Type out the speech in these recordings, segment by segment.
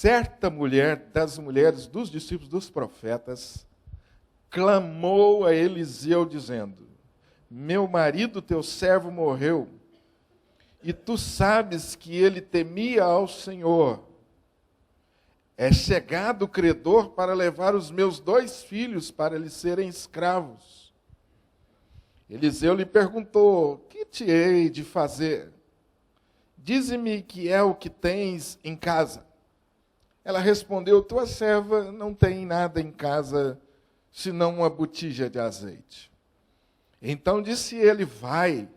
Certa mulher, das mulheres dos discípulos dos profetas, clamou a Eliseu, dizendo: meu marido, teu servo, morreu, e tu sabes que ele temia ao Senhor. É chegado o credor para levar os meus 2 filhos para lhe serem escravos. Eliseu lhe perguntou: que te hei de fazer? Dize-me que é o que tens em casa. Ela respondeu: tua serva não tem nada em casa, senão uma botija de azeite. Então disse ele: vai,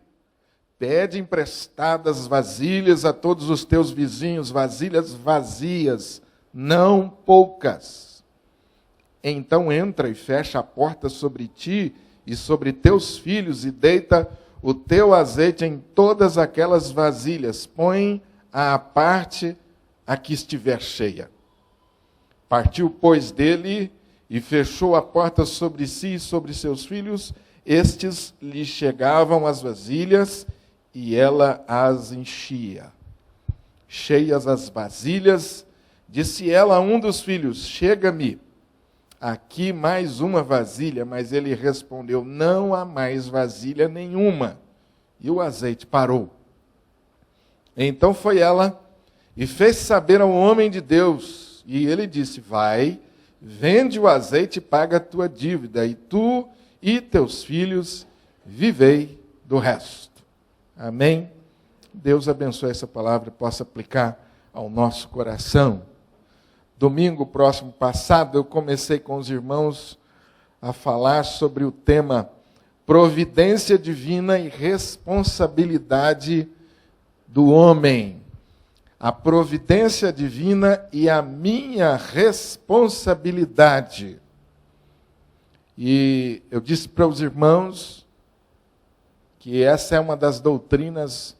pede emprestadas vasilhas a todos os teus vizinhos, vasilhas vazias, não poucas. Então entra e fecha a porta sobre ti e sobre teus filhos, e deita o teu azeite em todas aquelas vasilhas. Põe à parte a que estiver cheia. Partiu, pois, dele e fechou a porta sobre si e sobre seus filhos. Estes lhe chegavam as vasilhas e ela as enchia. Cheias as vasilhas, disse ela a um dos filhos: chega-me aqui mais uma vasilha. Mas ele respondeu: não há mais vasilha nenhuma. E o azeite parou. Então foi ela e fez saber ao homem de Deus. E ele disse: vai, vende o azeite e paga a tua dívida, e tu e teus filhos vivei do resto. Amém? Deus abençoe essa palavra e possa aplicar ao nosso coração. Domingo próximo passado, eu comecei com os irmãos a falar sobre o tema providência divina e responsabilidade do homem. A providência divina e a minha responsabilidade. E eu disse para os irmãos que essa é uma das doutrinas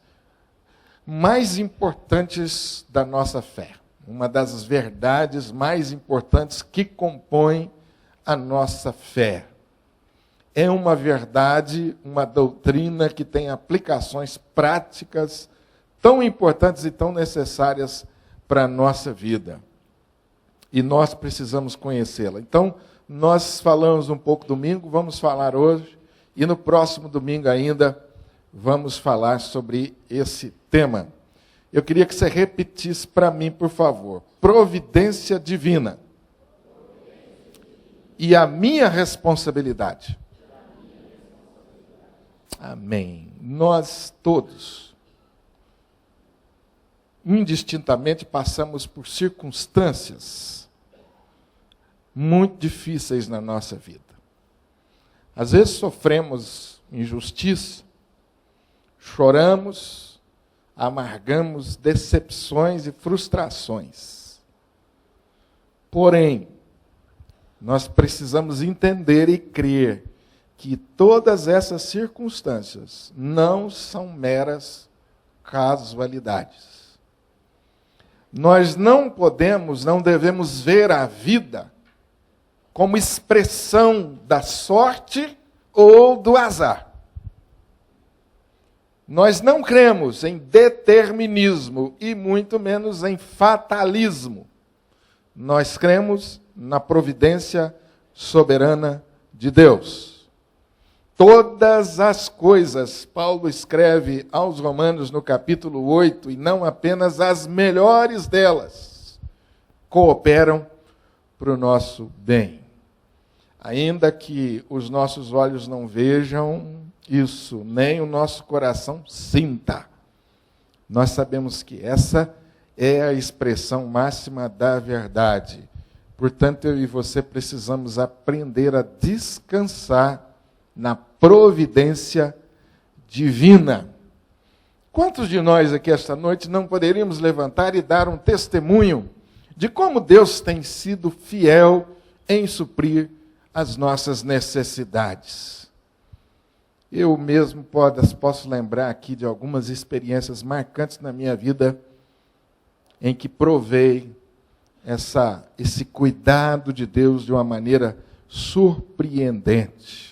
mais importantes da nossa fé. Uma das verdades mais importantes que compõem a nossa fé. É uma verdade, uma doutrina que tem aplicações práticas tão importantes e tão necessárias para a nossa vida. E nós precisamos conhecê-la. Então, nós falamos um pouco domingo, vamos falar hoje, e no próximo domingo ainda vamos falar sobre esse tema. Eu queria que você repetisse para mim, por favor. Providência divina. E a minha responsabilidade. Amém. Nós todos, indistintamente, passamos por circunstâncias muito difíceis na nossa vida. Às vezes sofremos injustiça, choramos, amargamos decepções e frustrações. Porém, nós precisamos entender e crer que todas essas circunstâncias não são meras casualidades. Nós não podemos, não devemos ver a vida como expressão da sorte ou do azar. Nós não cremos em determinismo e muito menos em fatalismo. Nós cremos na providência soberana de Deus. Todas as coisas, Paulo escreve aos Romanos no capítulo 8, e não apenas as melhores delas, cooperam para o nosso bem. Ainda que os nossos olhos não vejam isso, nem o nosso coração sinta. Nós sabemos que essa é a expressão máxima da verdade. Portanto, eu e você precisamos aprender a descansar na providência divina. Quantos de nós aqui esta noite não poderíamos levantar e dar um testemunho de como Deus tem sido fiel em suprir as nossas necessidades? Eu mesmo posso lembrar aqui de algumas experiências marcantes na minha vida em que provei esse cuidado de Deus de uma maneira surpreendente.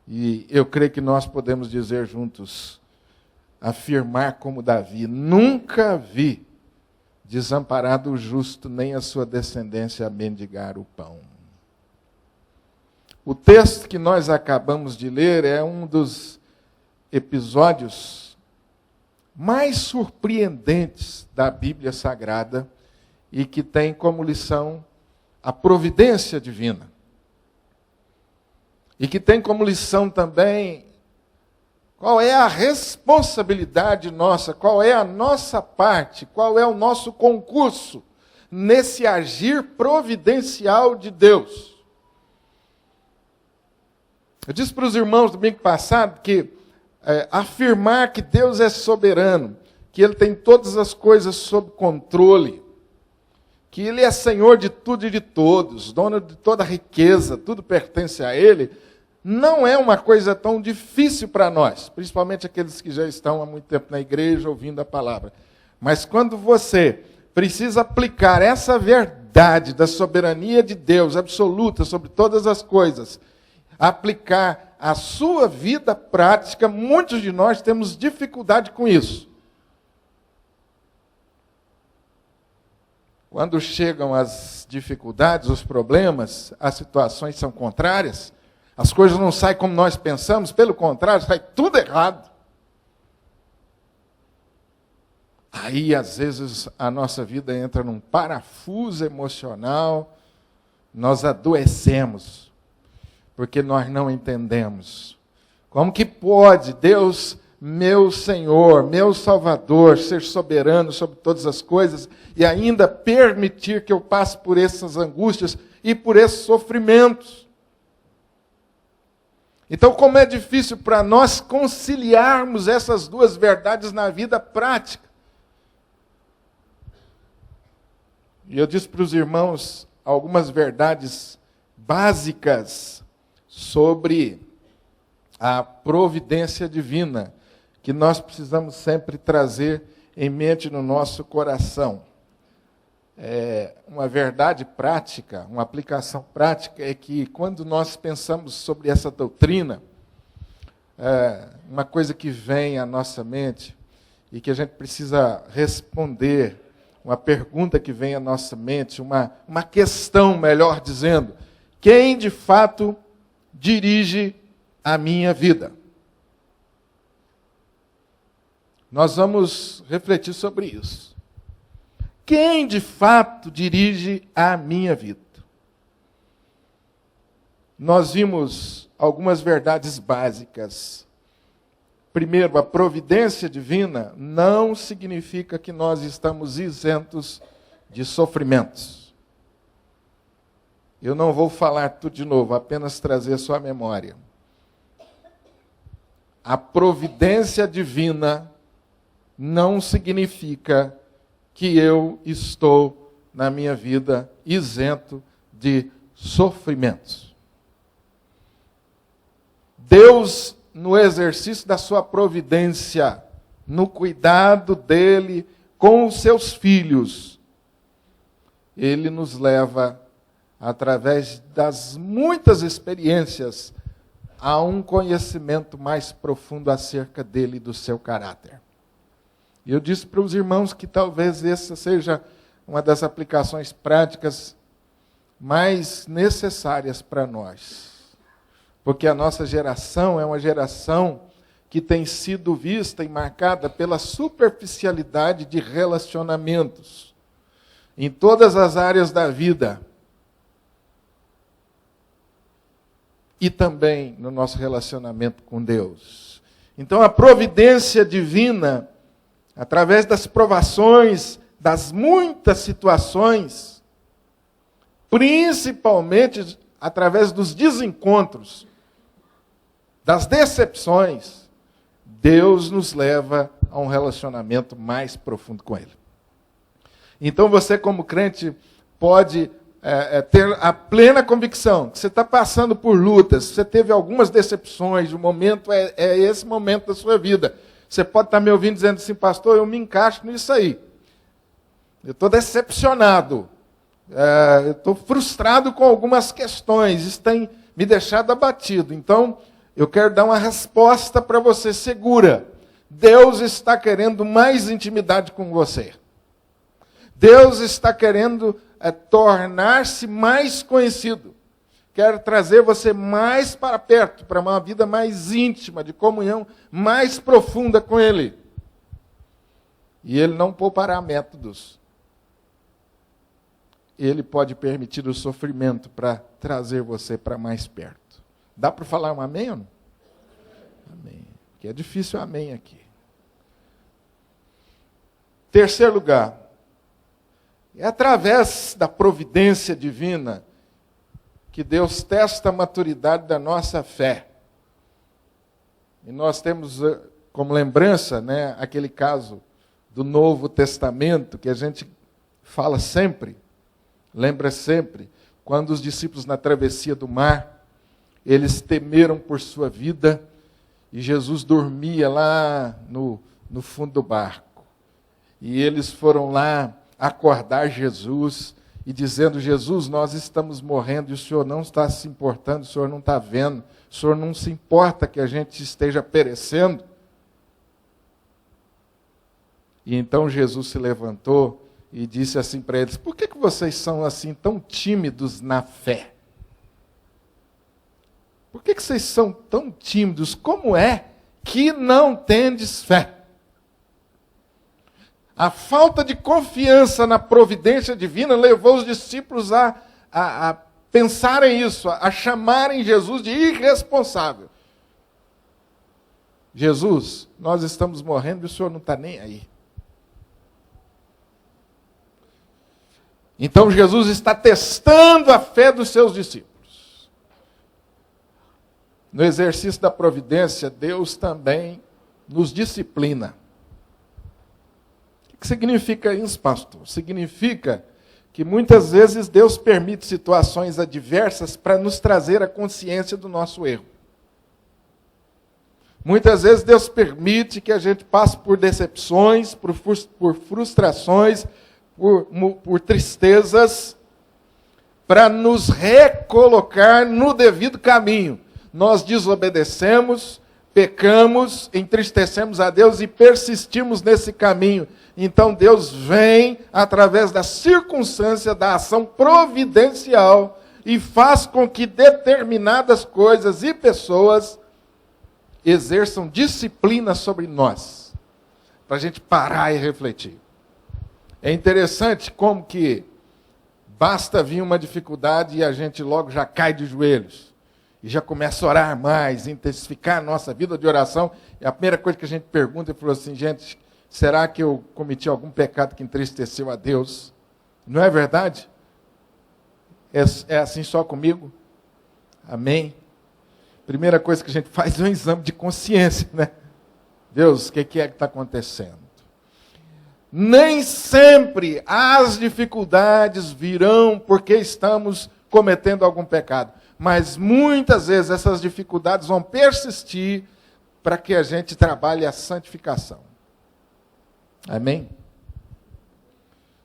E eu creio que nós podemos dizer juntos, afirmar como Davi: nunca vi desamparado o justo, nem a sua descendência a mendigar o pão. O texto que nós acabamos de ler é um dos episódios mais surpreendentes da Bíblia Sagrada e que tem como lição a providência divina. E que tem como lição também qual é a responsabilidade nossa, qual é a nossa parte, qual é o nosso concurso nesse agir providencial de Deus. Eu disse para os irmãos domingo passado que afirmar que Deus é soberano, que Ele tem todas as coisas sob controle, que Ele é Senhor de tudo e de todos, dono de toda a riqueza, tudo pertence a Ele, não é uma coisa tão difícil para nós, principalmente aqueles que já estão há muito tempo na igreja ouvindo a palavra. Mas quando você precisa aplicar essa verdade da soberania de Deus absoluta sobre todas as coisas, aplicar a sua vida prática, muitos de nós temos dificuldade com isso. Quando chegam as dificuldades, os problemas, as situações são contrárias, as coisas não saem como nós pensamos, pelo contrário, sai tudo errado. Aí, às vezes, a nossa vida entra num parafuso emocional, nós adoecemos, porque nós não entendemos. Como que pode Deus, meu Senhor, meu Salvador, ser soberano sobre todas as coisas e ainda permitir que eu passe por essas angústias e por esses sofrimentos? Então, como é difícil para nós conciliarmos essas duas verdades na vida prática. E eu disse para os irmãos algumas verdades básicas sobre a providência divina, que nós precisamos sempre trazer em mente no nosso coração. Uma verdade prática, uma aplicação prática é que quando nós pensamos sobre essa doutrina, uma coisa que vem à nossa mente e que a gente precisa responder, uma pergunta que vem à nossa mente, uma questão, melhor dizendo: quem de fato dirige a minha vida? Nós vamos refletir sobre isso. Quem de fato dirige a minha vida? Nós vimos algumas verdades básicas. Primeiro, a providência divina não significa que nós estamos isentos de sofrimentos. Eu não vou falar tudo de novo, apenas trazer a sua memória. A providência divina não significa que eu estou, na minha vida, isento de sofrimentos. Deus, no exercício da sua providência, no cuidado dele com os seus filhos, ele nos leva, através das muitas experiências, a um conhecimento mais profundo acerca dele e do seu caráter. E eu disse para os irmãos que talvez essa seja uma das aplicações práticas mais necessárias para nós. Porque a nossa geração é uma geração que tem sido vista e marcada pela superficialidade de relacionamentos em todas as áreas da vida. E também no nosso relacionamento com Deus. Então a providência divina, através das provações, das muitas situações, principalmente através dos desencontros, das decepções, Deus nos leva a um relacionamento mais profundo com Ele. Então você, como crente, pode ter a plena convicção que você está passando por lutas, você teve algumas decepções, o momento é esse momento da sua vida. Você pode estar me ouvindo dizendo assim: pastor, eu me encaixo nisso aí. Eu estou decepcionado. Eu estou frustrado com algumas questões. Isso tem me deixado abatido. Então, eu quero dar uma resposta para você segura. Deus está querendo mais intimidade com você. Deus está querendo tornar-se mais conhecido. Quer trazer você mais para perto, para uma vida mais íntima, de comunhão mais profunda com Ele. E Ele não poupará métodos. Ele pode permitir o sofrimento para trazer você para mais perto. Dá para falar um amém ou não? Amém. Que é difícil amém aqui. Terceiro lugar. É através da providência divina que Deus testa a maturidade da nossa fé. E nós temos como lembrança, né, aquele caso do Novo Testamento, que a gente fala sempre, lembra sempre, quando os discípulos na travessia do mar, eles temeram por sua vida, e Jesus dormia lá no fundo do barco. E eles foram lá acordar Jesus e dizendo: Jesus, nós estamos morrendo e o Senhor não está se importando, o Senhor não está vendo, o Senhor não se importa que a gente esteja perecendo. E então Jesus se levantou e disse assim para eles: por que vocês são assim tão tímidos na fé? Por que vocês são tão tímidos? Como é que não tendes fé? A falta de confiança na providência divina levou os discípulos a pensarem isso, a chamarem Jesus de irresponsável. Jesus, nós estamos morrendo e o Senhor não está nem aí. Então Jesus está testando a fé dos seus discípulos. No exercício da providência, Deus também nos disciplina. O que significa isso, pastor? Significa que muitas vezes Deus permite situações adversas para nos trazer a consciência do nosso erro. Muitas vezes Deus permite que a gente passe por decepções, por frustrações, por tristezas, para nos recolocar no devido caminho. Nós desobedecemos, pecamos, entristecemos a Deus e persistimos nesse caminho. Então Deus vem, através da circunstância da ação providencial, e faz com que determinadas coisas e pessoas exerçam disciplina sobre nós, para a gente parar e refletir. É interessante como que basta vir uma dificuldade e a gente logo já cai de joelhos. E já começa a orar mais, intensificar a nossa vida de oração. E a primeira coisa que a gente pergunta é, falou assim: gente, será que eu cometi algum pecado que entristeceu a Deus? Não é verdade? É assim só comigo? Amém? Primeira coisa que a gente faz é um exame de consciência, né? Deus, o que é que está acontecendo? Nem sempre as dificuldades virão porque estamos cometendo algum pecado. Mas muitas vezes essas dificuldades vão persistir para que a gente trabalhe a santificação. Amém?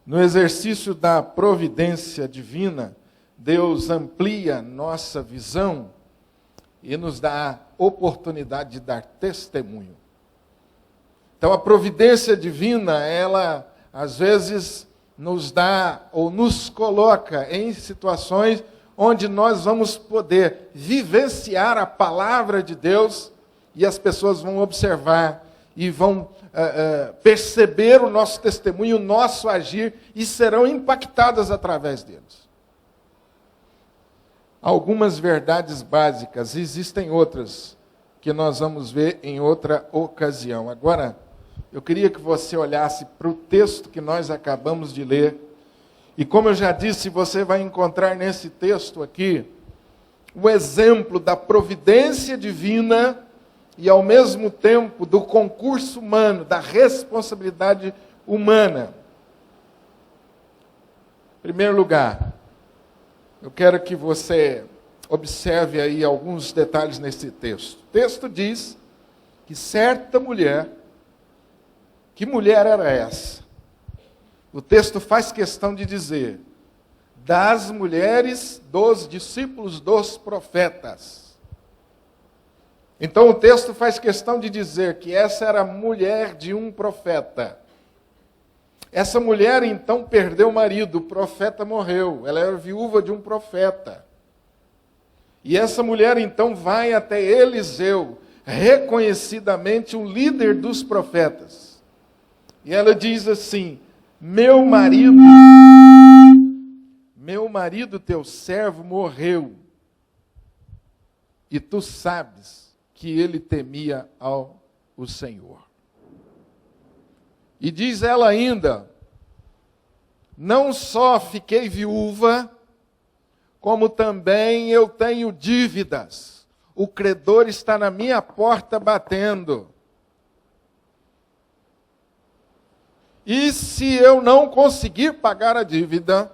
No exercício da providência divina, Deus amplia nossa visão e nos dá a oportunidade de dar testemunho. Então a providência divina, ela às vezes nos dá ou nos coloca em situações onde nós vamos poder vivenciar a palavra de Deus e as pessoas vão observar e vão perceber o nosso testemunho, o nosso agir e serão impactadas através deles. Algumas verdades básicas, existem outras que nós vamos ver em outra ocasião. Agora, eu queria que você olhasse para o texto que nós acabamos de ler. E como eu já disse, você vai encontrar nesse texto aqui o exemplo da providência divina e, ao mesmo tempo, do concurso humano, da responsabilidade humana. Em primeiro lugar, eu quero que você observe aí alguns detalhes nesse texto. O texto diz que certa mulher, que mulher era essa? O texto faz questão de dizer, das mulheres dos discípulos dos profetas. Então o texto faz questão de dizer que essa era a mulher de um profeta. Essa mulher então perdeu o marido, o profeta morreu, ela era viúva de um profeta. E essa mulher então vai até Eliseu, reconhecidamente um líder dos profetas. E ela diz assim: meu marido, teu servo, morreu. E tu sabes que ele temia ao Senhor. E diz ela ainda: não só fiquei viúva, como também eu tenho dívidas. O credor está na minha porta batendo. E se eu não conseguir pagar a dívida,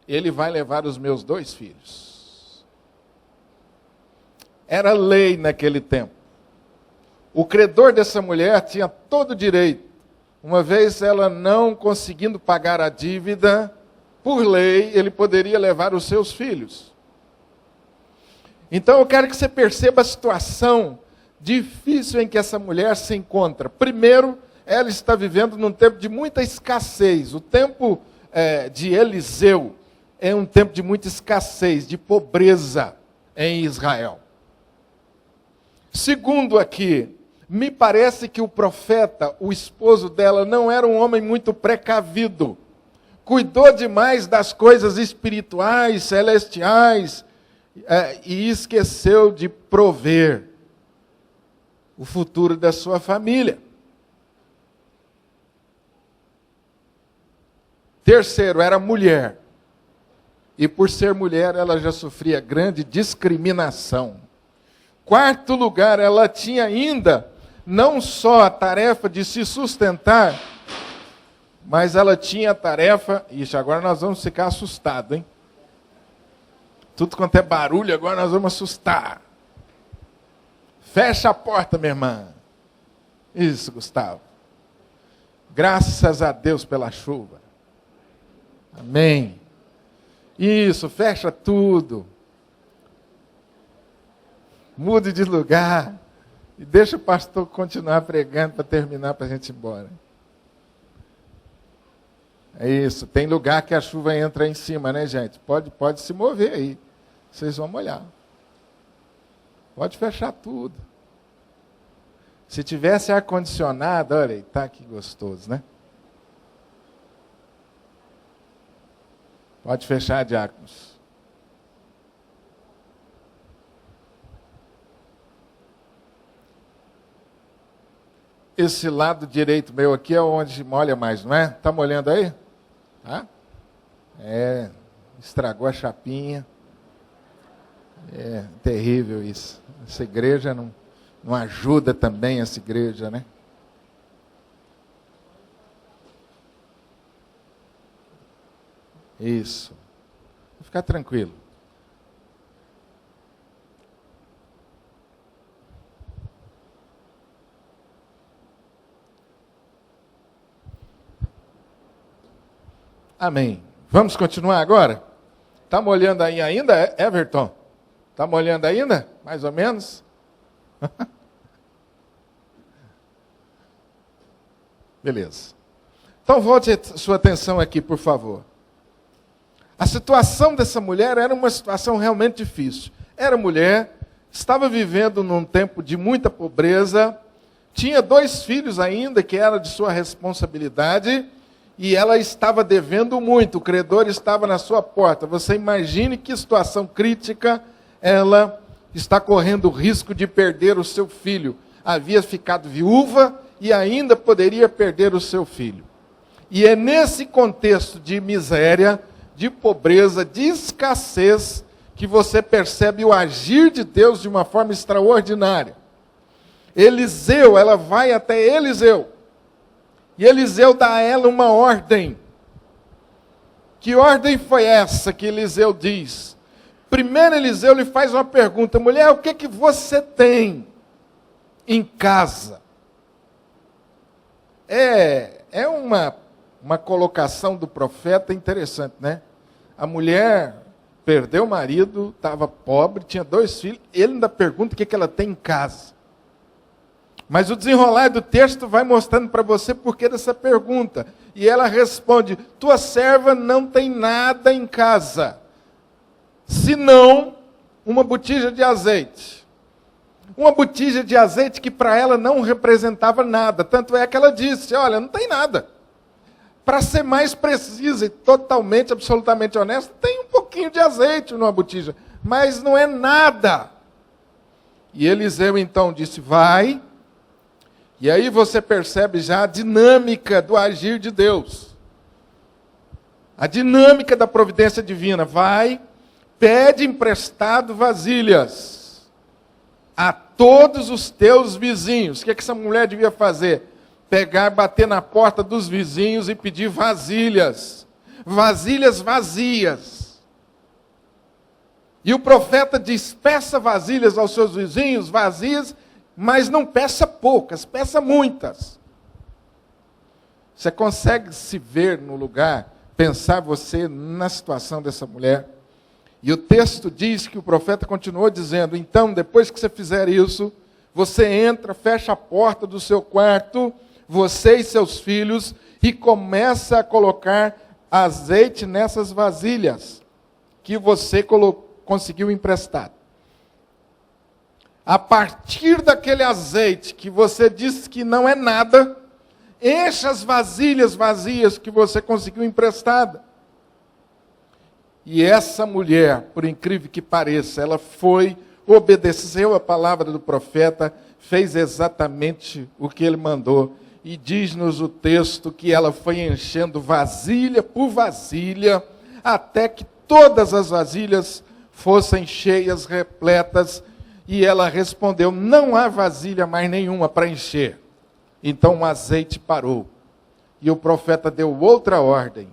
ele vai levar os meus 2 filhos. Era lei naquele tempo. O credor dessa mulher tinha todo o direito, uma vez ela não conseguindo pagar a dívida, por lei, ele poderia levar os seus filhos. Então eu quero que você perceba a situação difícil em que essa mulher se encontra. Primeiro, ela está vivendo num tempo de muita escassez. O tempo de Eliseu é um tempo de muita escassez, de pobreza em Israel. Segundo aqui, me parece que o profeta, o esposo dela, não era um homem muito precavido. Cuidou demais das coisas espirituais, celestiais, e esqueceu de prover o futuro da sua família. Terceiro, era mulher. E por ser mulher, ela já sofria grande discriminação. Quarto lugar, ela tinha ainda não só a tarefa de se sustentar, mas ela tinha a tarefa... Ixi, agora nós vamos ficar assustados, hein? Tudo quanto é barulho, agora nós vamos assustar. Fecha a porta, minha irmã. Isso, Gustavo. Graças a Deus pela chuva. Amém. Isso, fecha tudo. Mude de lugar. E deixa o pastor continuar pregando para terminar, para a gente ir embora. É isso. Tem lugar que a chuva entra em cima, né, gente? Pode se mover aí. Vocês vão molhar. Pode fechar tudo. Se tivesse ar-condicionado, olha aí, tá que gostoso, né? Pode fechar, diáconos. Esse lado direito meu aqui é onde molha mais, não é? Tá molhando aí? Tá? Estragou a chapinha. É terrível isso. Essa igreja não ajuda também, essa igreja, né? Isso. Vou ficar tranquilo. Amém. Vamos continuar agora? Está molhando aí ainda, Everton? Está molhando ainda? Mais ou menos? Beleza. Então volte sua atenção aqui, por favor. A situação dessa mulher era uma situação realmente difícil. Era mulher, estava vivendo num tempo de muita pobreza, tinha 2 filhos ainda, que era de sua responsabilidade, e ela estava devendo muito, o credor estava na sua porta. Você imagine que situação crítica, ela está correndo o risco de perder o seu filho. Havia ficado viúva e ainda poderia perder o seu filho. E é nesse contexto de miséria, de pobreza, de escassez, que você percebe o agir de Deus de uma forma extraordinária. Eliseu, ela vai até Eliseu. E Eliseu dá a ela uma ordem. Que ordem foi essa que Eliseu diz? Primeiro Eliseu lhe faz uma pergunta: mulher, o que você tem em casa? É uma colocação do profeta interessante, né? A mulher perdeu o marido, estava pobre, tinha 2 filhos, ele ainda pergunta o que ela tem em casa. Mas o desenrolar do texto vai mostrando para você por que dessa pergunta. E ela responde: tua serva não tem nada em casa, senão uma botija de azeite. Uma botija de azeite que para ela não representava nada. Tanto é que ela disse: olha, não tem nada. Para ser mais precisa e totalmente, absolutamente honesta, tem um pouquinho de azeite numa botija, mas não é nada. E Eliseu então disse: vai. E aí você percebe já a dinâmica do agir de Deus. A dinâmica da providência divina. Vai, pede emprestado vasilhas a todos os teus vizinhos. O que essa mulher devia fazer? Pegar, bater na porta dos vizinhos e pedir vasilhas. Vasilhas vazias. E o profeta diz: peça vasilhas aos seus vizinhos, vazias, mas não peça poucas, peça muitas. Você consegue se ver no lugar, pensar você na situação dessa mulher? E o texto diz que o profeta continuou dizendo: então, depois que você fizer isso, você entra, fecha a porta do seu quarto, você e seus filhos, e começa a colocar azeite nessas vasilhas que você conseguiu emprestar. A partir daquele azeite que você disse que não é nada, enche as vasilhas vazias que você conseguiu emprestada. E essa mulher, por incrível que pareça, ela obedeceu a palavra do profeta, fez exatamente o que ele mandou. E diz-nos o texto que ela foi enchendo vasilha por vasilha, até que todas as vasilhas fossem cheias, repletas, e ela respondeu: não há vasilha mais nenhuma para encher. Então o azeite parou. E o profeta deu outra ordem: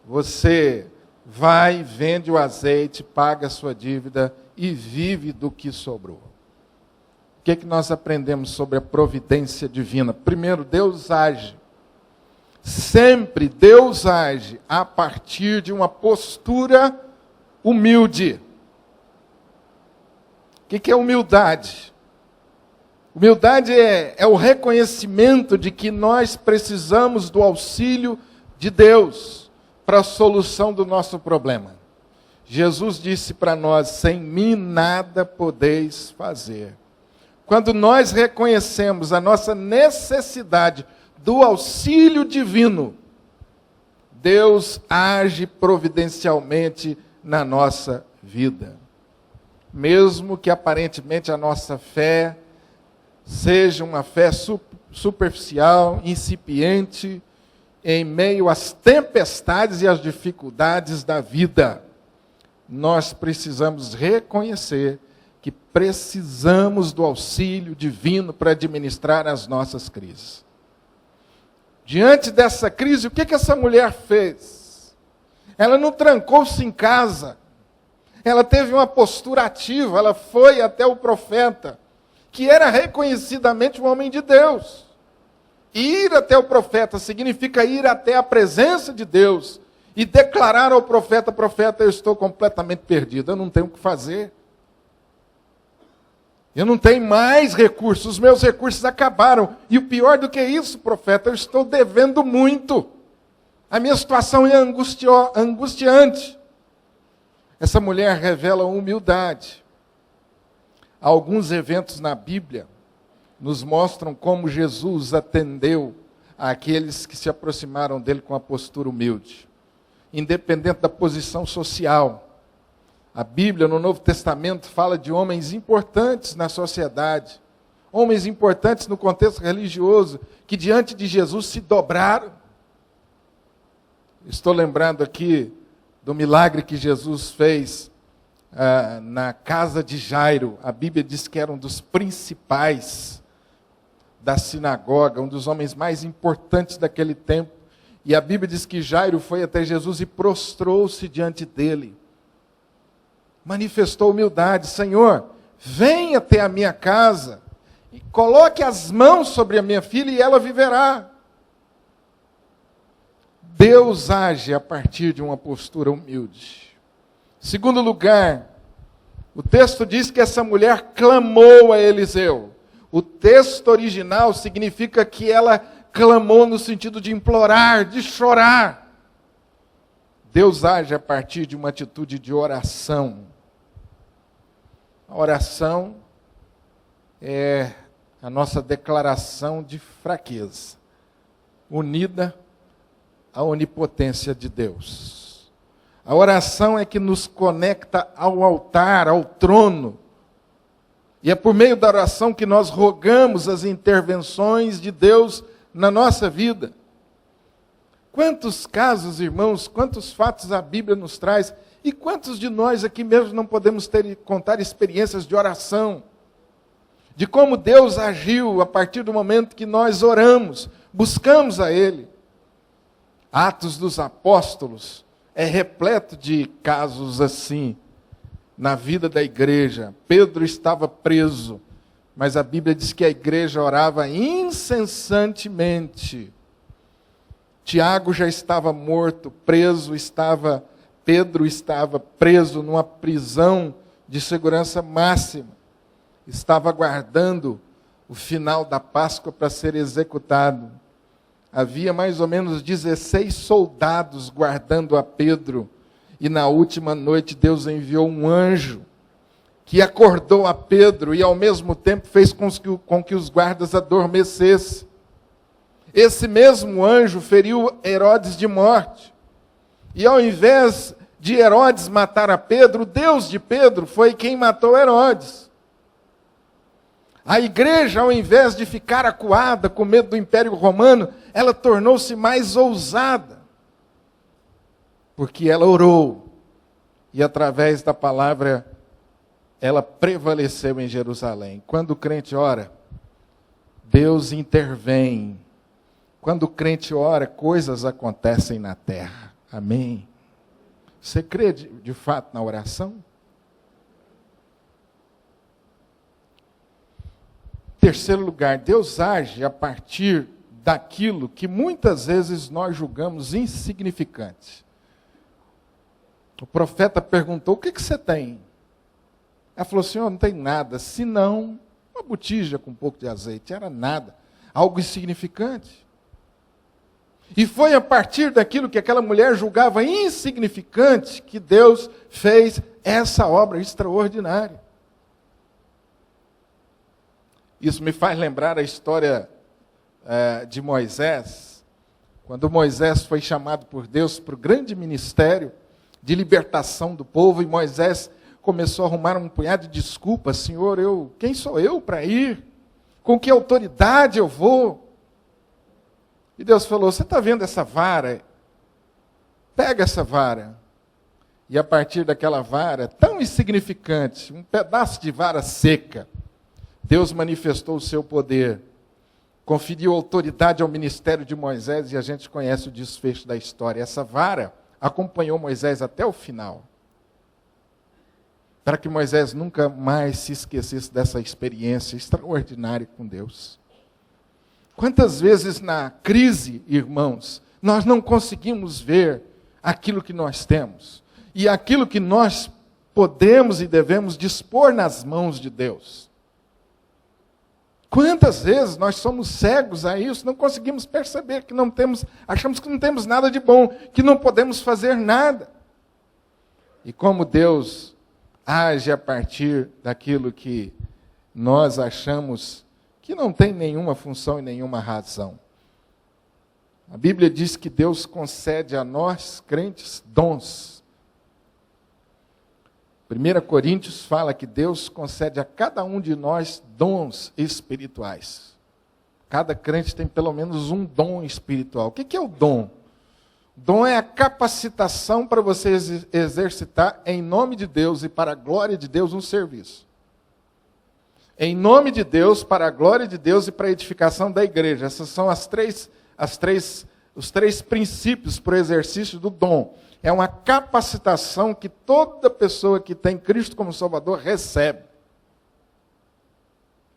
você vai, vende o azeite, paga a sua dívida e vive do que sobrou. O que nós aprendemos sobre a providência divina? Primeiro, Deus age. Sempre Deus age a partir de uma postura humilde. O que é humildade? Humildade é o reconhecimento de que nós precisamos do auxílio de Deus para a solução do nosso problema. Jesus disse para nós: sem mim nada podeis fazer. Quando nós reconhecemos a nossa necessidade do auxílio divino, Deus age providencialmente na nossa vida. Mesmo que aparentemente a nossa fé seja uma fé superficial, incipiente, em meio às tempestades e às dificuldades da vida, nós precisamos reconhecer que precisamos do auxílio divino para administrar as nossas crises. Diante dessa crise, o que essa mulher fez? Ela não trancou-se em casa. Ela teve uma postura ativa, ela foi até o profeta, que era reconhecidamente um homem de Deus. Ir até o profeta significa ir até a presença de Deus e declarar ao profeta: profeta, eu estou completamente perdido, eu não tenho o que fazer. Eu não tenho mais recursos, os meus recursos acabaram. E o pior do que isso, profeta, eu estou devendo muito. A minha situação é angustiante. Essa mulher revela humildade. Alguns eventos na Bíblia nos mostram como Jesus atendeu àqueles que se aproximaram dele com a postura humilde, independente da posição social. A Bíblia, no Novo Testamento, fala de homens importantes na sociedade, homens importantes no contexto religioso, que diante de Jesus se dobraram. Estou lembrando aqui do milagre que Jesus fez na casa de Jairo. A Bíblia diz que era um dos principais da sinagoga, um dos homens mais importantes daquele tempo. E a Bíblia diz que Jairo foi até Jesus e prostrou-se diante dele. Manifestou humildade: Senhor, venha até a minha casa e coloque as mãos sobre a minha filha e ela viverá. Deus age a partir de uma postura humilde. Segundo lugar, o texto diz que essa mulher clamou a Eliseu. O texto original significa que ela clamou no sentido de implorar, de chorar. Deus age a partir de uma atitude de oração. A oração é a nossa declaração de fraqueza, unida à onipotência de Deus. A oração é que nos conecta ao altar, ao trono. E é por meio da oração que nós rogamos as intervenções de Deus na nossa vida. Quantos casos, irmãos, quantos fatos a Bíblia nos traz, e quantos de nós aqui mesmo não podemos contar experiências de oração, de como Deus agiu a partir do momento que nós oramos, buscamos a Ele. Atos dos Apóstolos é repleto de casos assim, na vida da igreja. Pedro estava preso, mas a Bíblia diz que a igreja orava incessantemente. Tiago já estava morto, Pedro estava preso numa prisão de segurança máxima. Estava aguardando o final da Páscoa para ser executado. Havia mais ou menos 16 soldados guardando a Pedro. E na última noite Deus enviou um anjo que acordou a Pedro e ao mesmo tempo fez com que os guardas adormecessem. Esse mesmo anjo feriu Herodes de morte. E ao invés de Herodes matar a Pedro, o Deus de Pedro foi quem matou Herodes. A igreja, ao invés de ficar acuada com medo do Império Romano, ela tornou-se mais ousada. Porque ela orou. E através da palavra, ela prevaleceu em Jerusalém. Quando o crente ora, Deus intervém. Quando o crente ora, coisas acontecem na terra. Amém? Você crê de fato na oração? Terceiro lugar, Deus age a partir daquilo que muitas vezes nós julgamos insignificante. O profeta perguntou: o que você tem? Ela falou: Senhor, não tem nada, senão uma botija com um pouco de azeite. Era nada, algo insignificante. E foi a partir daquilo que aquela mulher julgava insignificante que Deus fez essa obra extraordinária. Isso me faz lembrar a história de Moisés, quando Moisés foi chamado por Deus para o grande ministério de libertação do povo, e Moisés começou a arrumar um punhado de desculpas. Senhor, quem sou eu para ir? Com que autoridade eu vou? E Deus falou: você está vendo essa vara? Pega essa vara. E a partir daquela vara, tão insignificante, um pedaço de vara seca, Deus manifestou o seu poder, conferiu autoridade ao ministério de Moisés, e a gente conhece o desfecho da história. Essa vara acompanhou Moisés até o final, para que Moisés nunca mais se esquecesse dessa experiência extraordinária com Deus. Quantas vezes na crise, irmãos, nós não conseguimos ver aquilo que nós temos, e aquilo que nós podemos e devemos dispor nas mãos de Deus. Quantas vezes nós somos cegos a isso, não conseguimos perceber que não temos, achamos que não temos nada de bom, que não podemos fazer nada. E como Deus age a partir daquilo que nós achamos que não tem nenhuma função e nenhuma razão. A Bíblia diz que Deus concede a nós, crentes, dons. 1 Coríntios fala que Deus concede a cada um de nós dons espirituais. Cada crente tem pelo menos um dom espiritual. O que é o dom? Dom é a capacitação para você exercitar em nome de Deus e para a glória de Deus um serviço. Em nome de Deus, para a glória de Deus e para a edificação da igreja. Esses são os três princípios para o exercício do dom. É uma capacitação que toda pessoa que tem Cristo como Salvador recebe.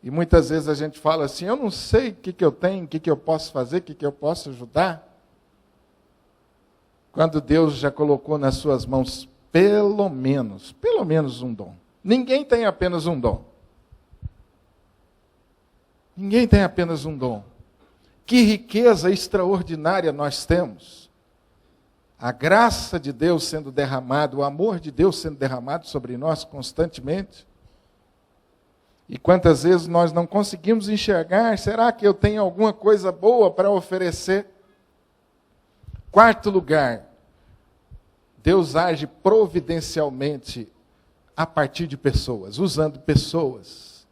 E muitas vezes a gente fala assim: eu não sei o que eu tenho, o que eu posso fazer, o que eu posso ajudar. Quando Deus já colocou nas suas mãos pelo menos um dom. Ninguém tem apenas um dom. Ninguém tem apenas um dom. Que riqueza extraordinária nós temos. A graça de Deus sendo derramada, o amor de Deus sendo derramado sobre nós constantemente. E quantas vezes nós não conseguimos enxergar: será que eu tenho alguma coisa boa para oferecer? Quarto lugar, Deus age providencialmente a partir de pessoas, usando pessoas.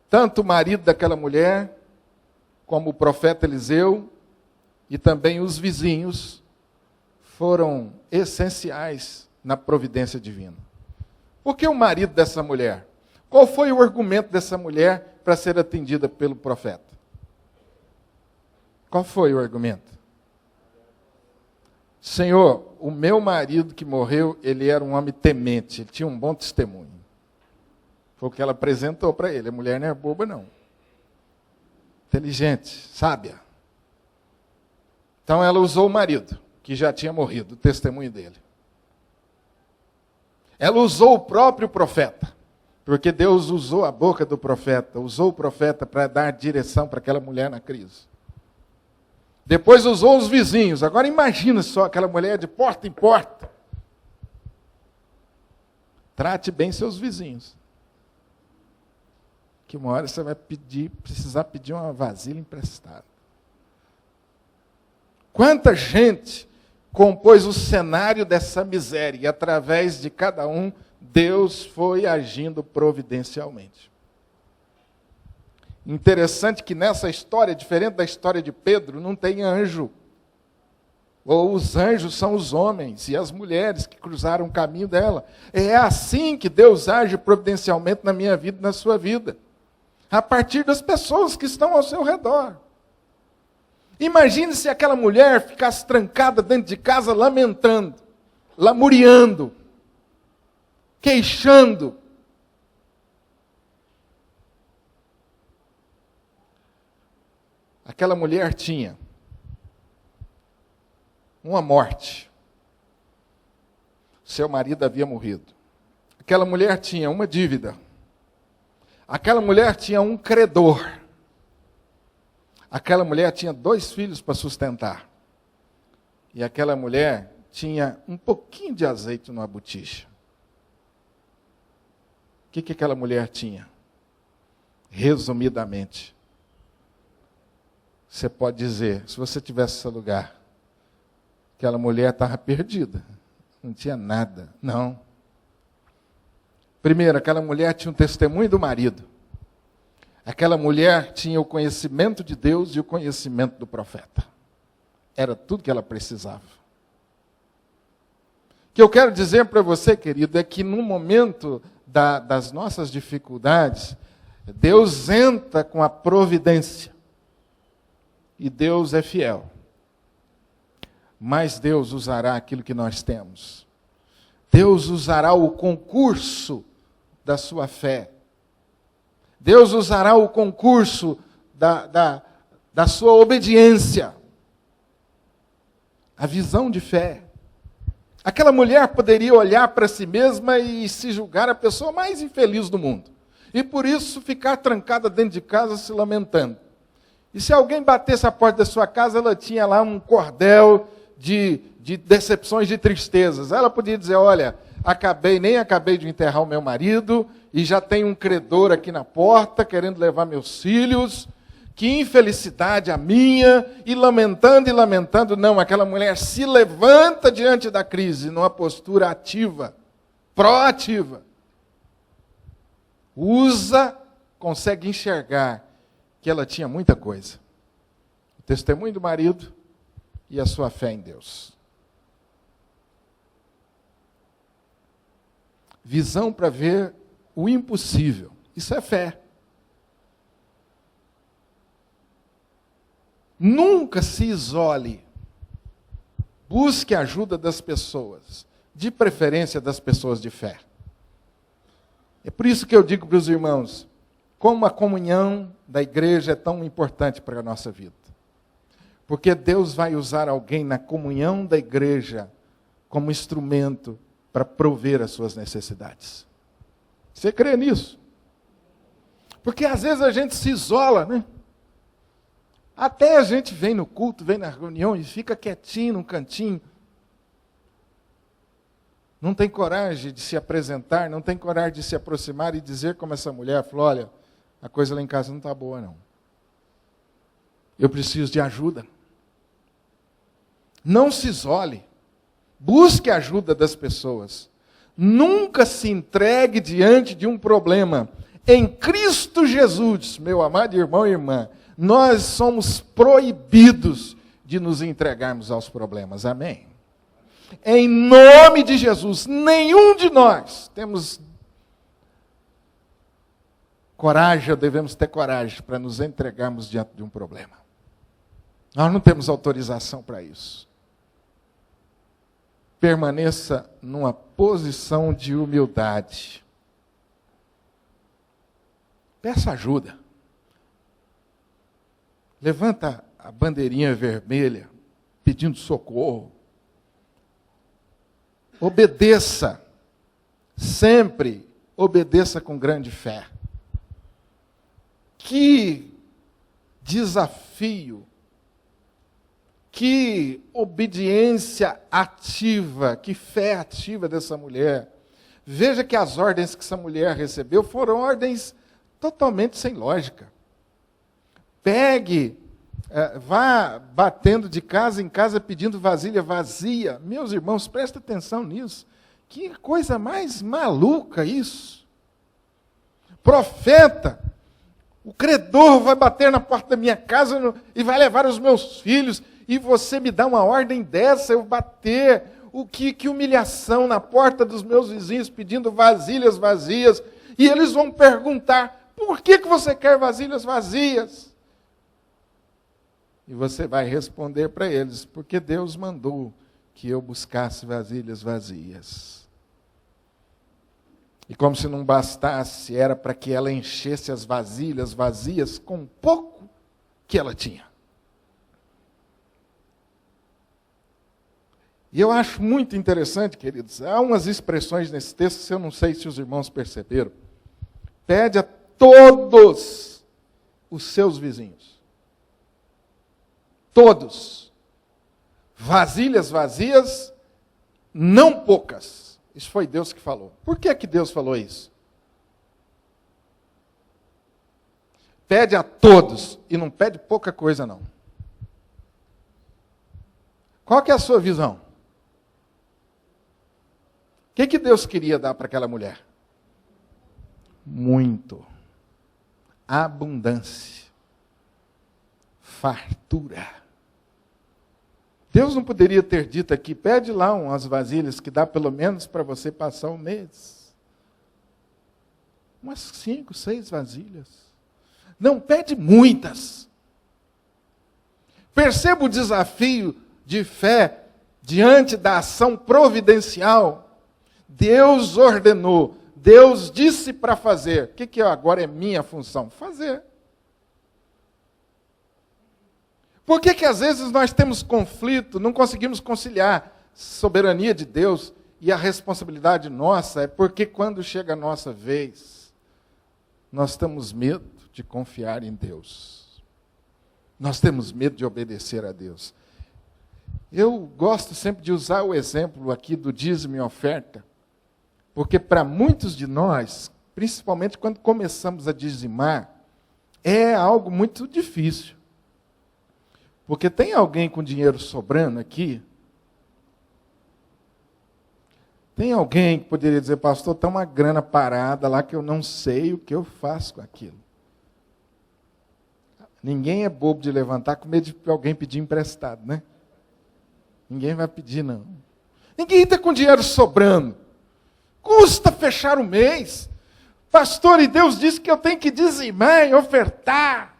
Tanto o marido daquela mulher, como o profeta Eliseu, e também os vizinhos, foram essenciais na providência divina. Por que o marido dessa mulher? Qual foi o argumento dessa mulher para ser atendida pelo profeta? Qual foi o argumento? Senhor, o meu marido que morreu, ele era um homem temente, ele tinha um bom testemunho. Foi o que ela apresentou para ele. A mulher não é boba, não. Inteligente, sábia. Então ela usou o marido, que já tinha morrido, o testemunho dele. Ela usou o próprio profeta, porque Deus usou a boca do profeta, usou o profeta para dar direção para aquela mulher na crise. Depois usou os vizinhos. Agora imagina só aquela mulher de porta em porta. Trate bem seus vizinhos. Que uma hora você vai precisar pedir uma vasilha emprestada. Quanta gente compôs o cenário dessa miséria, e através de cada um, Deus foi agindo providencialmente. Interessante que nessa história, diferente da história de Pedro, não tem anjo. Ou os anjos são os homens e as mulheres que cruzaram o caminho dela. É assim que Deus age providencialmente na minha vida e na sua vida. A partir das pessoas que estão ao seu redor. Imagine se aquela mulher ficasse trancada dentro de casa lamentando, lamuriando, queixando. Aquela mulher tinha uma morte. Seu marido havia morrido. Aquela mulher tinha uma dívida. Aquela mulher tinha um credor. Aquela mulher tinha 2 filhos para sustentar. E aquela mulher tinha um pouquinho de azeite numa botija. O que aquela mulher tinha? Resumidamente, você pode dizer, se você tivesse esse lugar, aquela mulher estava perdida. Não tinha nada. Não. Primeiro, aquela mulher tinha um testemunho do marido. Aquela mulher tinha o conhecimento de Deus e o conhecimento do profeta. Era tudo que ela precisava. O que eu quero dizer para você, querido, é que no momento das nossas dificuldades, Deus entra com a providência. E Deus é fiel. Mas Deus usará aquilo que nós temos. Deus usará o concurso da sua fé. Deus usará o concurso da sua obediência. A visão de fé. Aquela mulher poderia olhar para si mesma e se julgar a pessoa mais infeliz do mundo. E por isso ficar trancada dentro de casa se lamentando. E se alguém batesse a porta da sua casa, ela tinha lá um cordel de decepções, de tristezas. Ela podia dizer, olha, nem acabei de enterrar o meu marido, e já tem um credor aqui na porta, querendo levar meus filhos, que infelicidade a minha, e lamentando, não, aquela mulher se levanta diante da crise, numa postura ativa, proativa. Consegue enxergar que ela tinha muita coisa. O testemunho do marido e a sua fé em Deus. Visão para ver o impossível. Isso é fé. Nunca se isole. Busque a ajuda das pessoas, de preferência das pessoas de fé. É por isso que eu digo para os irmãos, como a comunhão da igreja é tão importante para a nossa vida. Porque Deus vai usar alguém na comunhão da igreja como instrumento para prover as suas necessidades. Você crê nisso? Porque às vezes a gente se isola, né? Até a gente vem no culto, vem na reunião e fica quietinho num cantinho. Não tem coragem de se apresentar, não tem coragem de se aproximar e dizer como essa mulher falou, olha, a coisa lá em casa não está boa não. Eu preciso de ajuda. Não se isole. Busque a ajuda das pessoas. Nunca se entregue diante de um problema. Em Cristo Jesus, meu amado irmão e irmã, nós somos proibidos de nos entregarmos aos problemas. Amém? Em nome de Jesus, nenhum de nós temos coragem, devemos ter coragem para nos entregarmos diante de um problema. Nós não temos autorização para isso. Permaneça numa posição de humildade. Peça ajuda. Levanta a bandeirinha vermelha, pedindo socorro. Obedeça, sempre obedeça com grande fé. Que desafio, que obediência ativa, que fé ativa dessa mulher. Veja que as ordens que essa mulher recebeu foram ordens totalmente sem lógica. Pegue, vá batendo de casa em casa pedindo vasilha vazia. Meus irmãos, prestem atenção nisso. Que coisa mais maluca isso. Profeta, o credor vai bater na porta da minha casa e vai levar os meus filhos, e você me dá uma ordem dessa, eu bater, que humilhação na porta dos meus vizinhos pedindo vasilhas vazias, e eles vão perguntar, por que você quer vasilhas vazias? E você vai responder para eles, porque Deus mandou que eu buscasse vasilhas vazias. E como se não bastasse, era para que ela enchesse as vasilhas vazias com pouco que ela tinha. E eu acho muito interessante, queridos, há umas expressões nesse texto, que eu não sei se os irmãos perceberam. Pede a todos os seus vizinhos. Todos. Vasilhas vazias, não poucas. Isso foi Deus que falou. Por que Deus falou isso? Pede a todos, e não pede pouca coisa não. Qual que é a sua visão? O que Deus queria dar para aquela mulher? Muito. Abundância. Fartura. Deus não poderia ter dito aqui, pede lá umas vasilhas que dá pelo menos para você passar um mês. Umas 5, 6 vasilhas. Não, pede muitas. Perceba o desafio de fé diante da ação providencial. Deus ordenou, Deus disse para fazer. O que agora é minha função? Fazer. Por que às vezes nós temos conflito, não conseguimos conciliar soberania de Deus e a responsabilidade nossa? É porque quando chega a nossa vez, nós temos medo de confiar em Deus. Nós temos medo de obedecer a Deus. Eu gosto sempre de usar o exemplo aqui do dízimo e oferta, porque para muitos de nós, principalmente quando começamos a dizimar, é algo muito difícil. Porque tem alguém com dinheiro sobrando aqui? Tem alguém que poderia dizer, pastor, está uma grana parada lá que eu não sei o que eu faço com aquilo. Ninguém é bobo de levantar com medo de alguém pedir emprestado, né? Ninguém vai pedir, não. Ninguém está com dinheiro sobrando. Custa fechar o mês. Pastor, e Deus disse que eu tenho que dizimar e ofertar.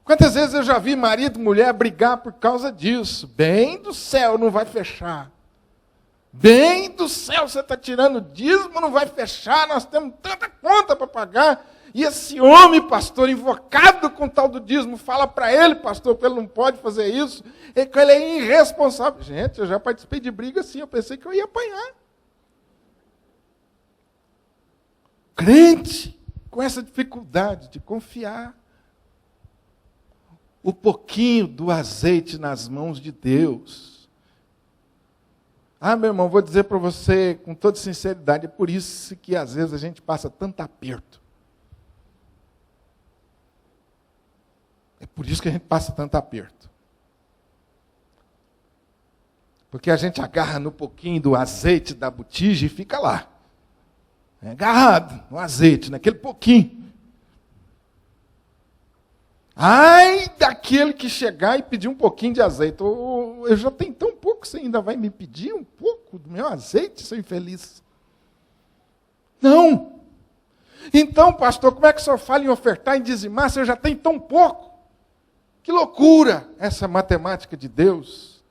Quantas vezes eu já vi marido e mulher brigar por causa disso? Bem do céu, não vai fechar. Bem do céu, você está tirando dízimo, não vai fechar, nós temos tanta conta para pagar. E esse homem, pastor, invocado com tal do dízimo, fala para ele, pastor, que ele não pode fazer isso, e que ele é irresponsável. Gente, eu já participei de briga assim, eu pensei que eu ia apanhar. Crente, com essa dificuldade de confiar. O pouquinho do azeite nas mãos de Deus. Ah, meu irmão, vou dizer para você com toda sinceridade, é por isso que às vezes a gente passa tanto aperto. É por isso que a gente passa tanto aperto. Porque a gente agarra no pouquinho do azeite da botija e fica lá. Agarrado no azeite, naquele pouquinho. Ai daquele que chegar e pedir um pouquinho de azeite. Eu já tenho tão pouco, você ainda vai me pedir um pouco do meu azeite, seu infeliz? Não. Então, pastor, como é que o senhor fala em ofertar, em dizimar, se eu já tenho tão pouco? Que loucura essa matemática de Deus.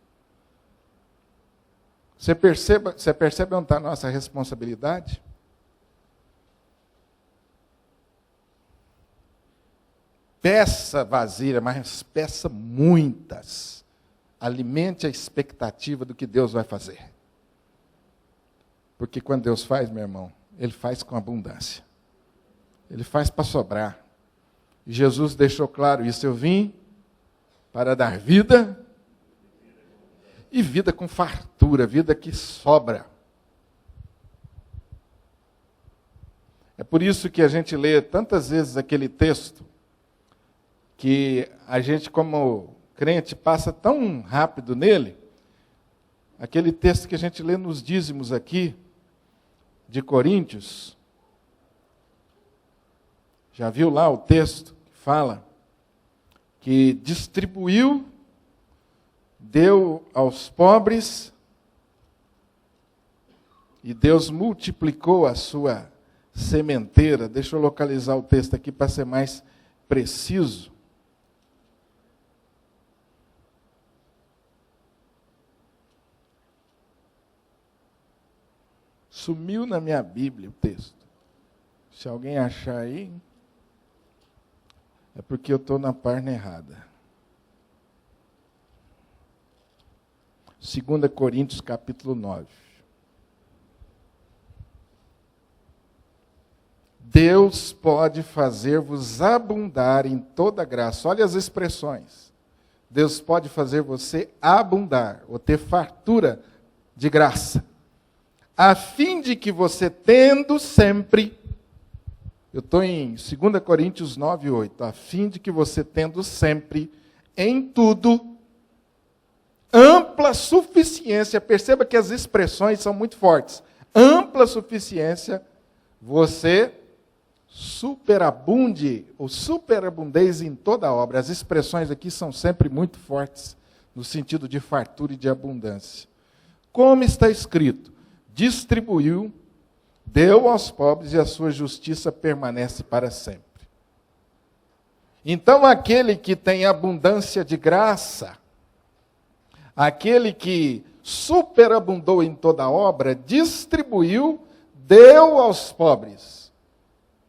Você percebe onde está a nossa responsabilidade? peça vasilha, mas peça muitas. Alimente a expectativa do que Deus vai fazer. Porque quando Deus faz, meu irmão, Ele faz com abundância. Ele faz para sobrar. E Jesus deixou claro isso. Eu vim para dar vida, e vida com fartura, vida que sobra. É por isso que a gente lê tantas vezes aquele texto, que a gente, como crente, passa tão rápido nele, aquele texto que a gente lê nos dízimos aqui, de Coríntios. Já viu lá o texto que fala que distribuiu, deu aos pobres, e Deus multiplicou a sua sementeira. Deixa eu localizar o texto aqui para ser mais preciso. Sumiu na minha Bíblia o texto. Se alguém achar aí, é porque eu estou na página errada. 2 Coríntios, capítulo 9. Deus pode fazer-vos abundar em toda graça. Olha as expressões. Deus pode fazer você abundar, ou ter fartura de graça, a fim de que você, tendo sempre, eu estou em 2 Coríntios 9, 8, a fim de que você, tendo sempre, em tudo, ampla suficiência, perceba que as expressões são muito fortes, ampla suficiência, você superabunde, ou superabundeis em toda a obra. As expressões aqui são sempre muito fortes, no sentido de fartura e de abundância. Como está escrito, distribuiu, deu aos pobres, e a sua justiça permanece para sempre. Então, aquele que tem abundância de graça, aquele que superabundou em toda a obra, distribuiu, deu aos pobres,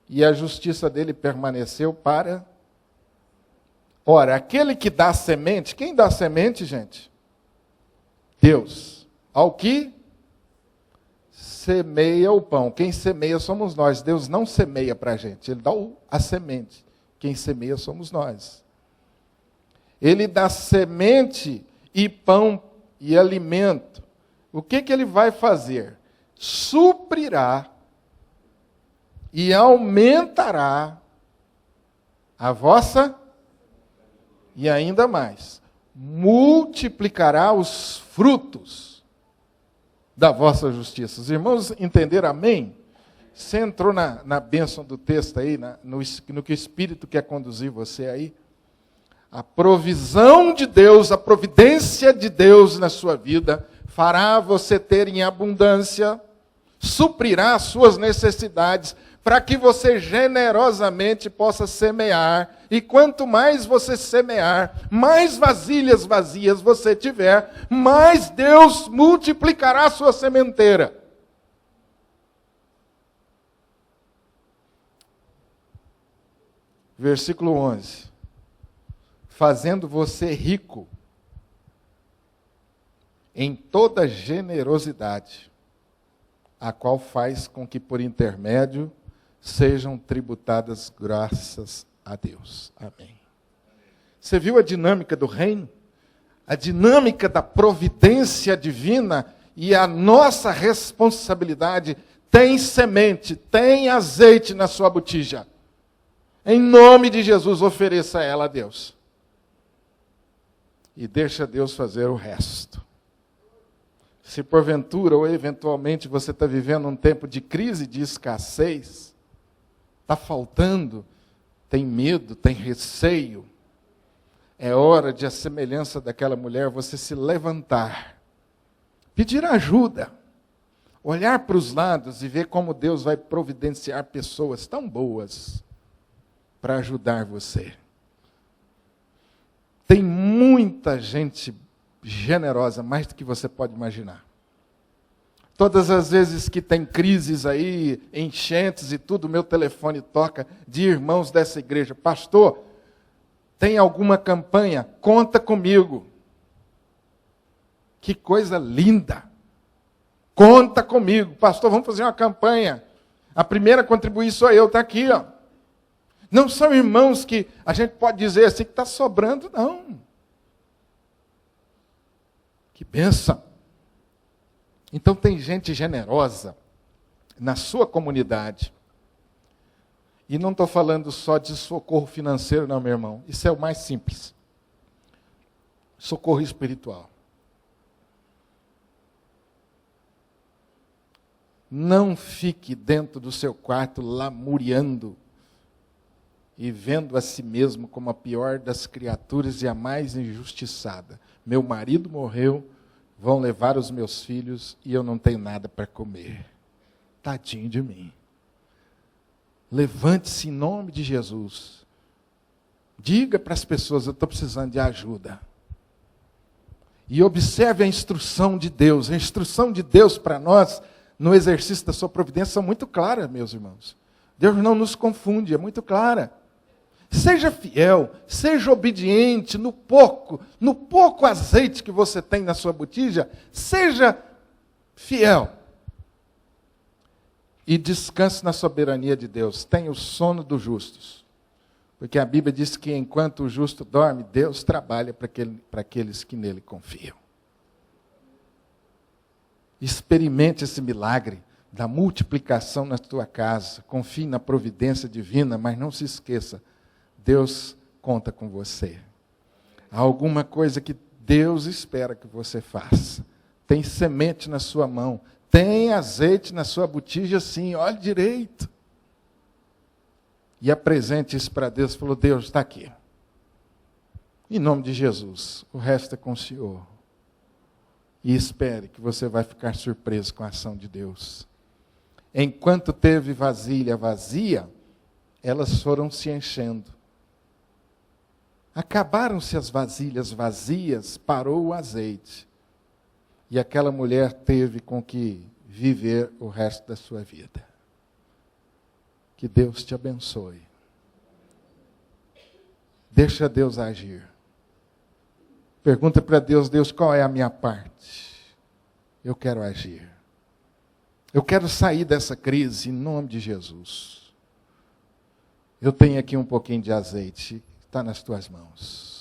e a justiça dele permaneceu para... Ora, aquele que dá semente, quem dá semente, gente? Deus. Ao que semeia o pão. Quem semeia somos nós. Deus não semeia para a gente, Ele dá a semente. Quem semeia somos nós. Ele dá semente e pão e alimento. O que Ele vai fazer? Suprirá e aumentará a vossa, e ainda mais, multiplicará os frutos da vossa justiça. Os irmãos entenderam, amém? Você entrou na bênção do texto aí, no que o Espírito quer conduzir você aí? A provisão de Deus, a providência de Deus na sua vida, fará você ter em abundância, suprirá as suas necessidades, para que você generosamente possa semear. E quanto mais você semear, mais vasilhas vazias você tiver, mais Deus multiplicará a sua sementeira. Versículo 11. Fazendo você rico em toda generosidade, a qual faz com que por intermédio sejam tributadas graças a Deus. Amém. Você viu a dinâmica do reino? A dinâmica da providência divina e a nossa responsabilidade. Tem semente, tem azeite na sua botija. Em nome de Jesus, ofereça ela a Deus. E deixa Deus fazer o resto. Se porventura ou eventualmente você está vivendo um tempo de crise, de escassez, está faltando, tem medo, tem receio, é hora de, a semelhança daquela mulher, você se levantar, pedir ajuda, olhar para os lados e ver como Deus vai providenciar pessoas tão boas para ajudar você. Tem muita gente generosa, mais do que você pode imaginar. Todas as vezes que tem crises aí, enchentes e tudo, meu telefone toca de irmãos dessa igreja. Pastor, Tem alguma campanha? Conta comigo. Que coisa linda. Conta comigo. Pastor, vamos fazer uma campanha. A primeira a contribuir sou eu, está aqui, ó. Não são irmãos que a gente pode dizer assim que está sobrando, não. Que bênção. Então tem gente generosa na sua comunidade. E não estou falando só de socorro financeiro, não, meu irmão. Isso é o mais simples. Socorro espiritual. Não fique dentro do seu quarto lamuriando e vendo a si mesmo como a pior das criaturas e a mais injustiçada. Meu marido morreu, vão levar os meus filhos e eu não tenho nada para comer. Tadinho de mim. Levante-se em nome de Jesus. Diga para as pessoas, eu estou precisando de ajuda. E observe a instrução de Deus. A instrução de Deus para nós, no exercício da sua providência, são muito claras, meus irmãos. Deus não nos confunde, é muito clara. Seja fiel, seja obediente no pouco azeite que você tem na sua botija, seja fiel. E descanse na soberania de Deus. Tenha o sono dos justos. Porque a Bíblia diz que enquanto o justo dorme, Deus trabalha para aqueles que nele confiam. Experimente esse milagre da multiplicação na tua casa. Confie na providência divina, mas não se esqueça, Deus conta com você. Há alguma coisa que Deus espera que você faça. Tem semente na sua mão. Tem azeite na sua botija, sim. Olhe direito. E apresente isso para Deus. Falou, Deus, está aqui. Em nome de Jesus. O resto é com o Senhor. E espere que você vai ficar surpreso com a ação de Deus. Enquanto teve vasilha vazia, elas foram se enchendo. Acabaram-se as vasilhas vazias, parou o azeite. E aquela mulher teve com que viver o resto da sua vida. Que Deus te abençoe. Deixa Deus agir. Pergunta para Deus, Deus, qual é a minha parte? Eu quero agir. Eu quero sair dessa crise em nome de Jesus. Eu tenho aqui um pouquinho de azeite. Está nas tuas mãos.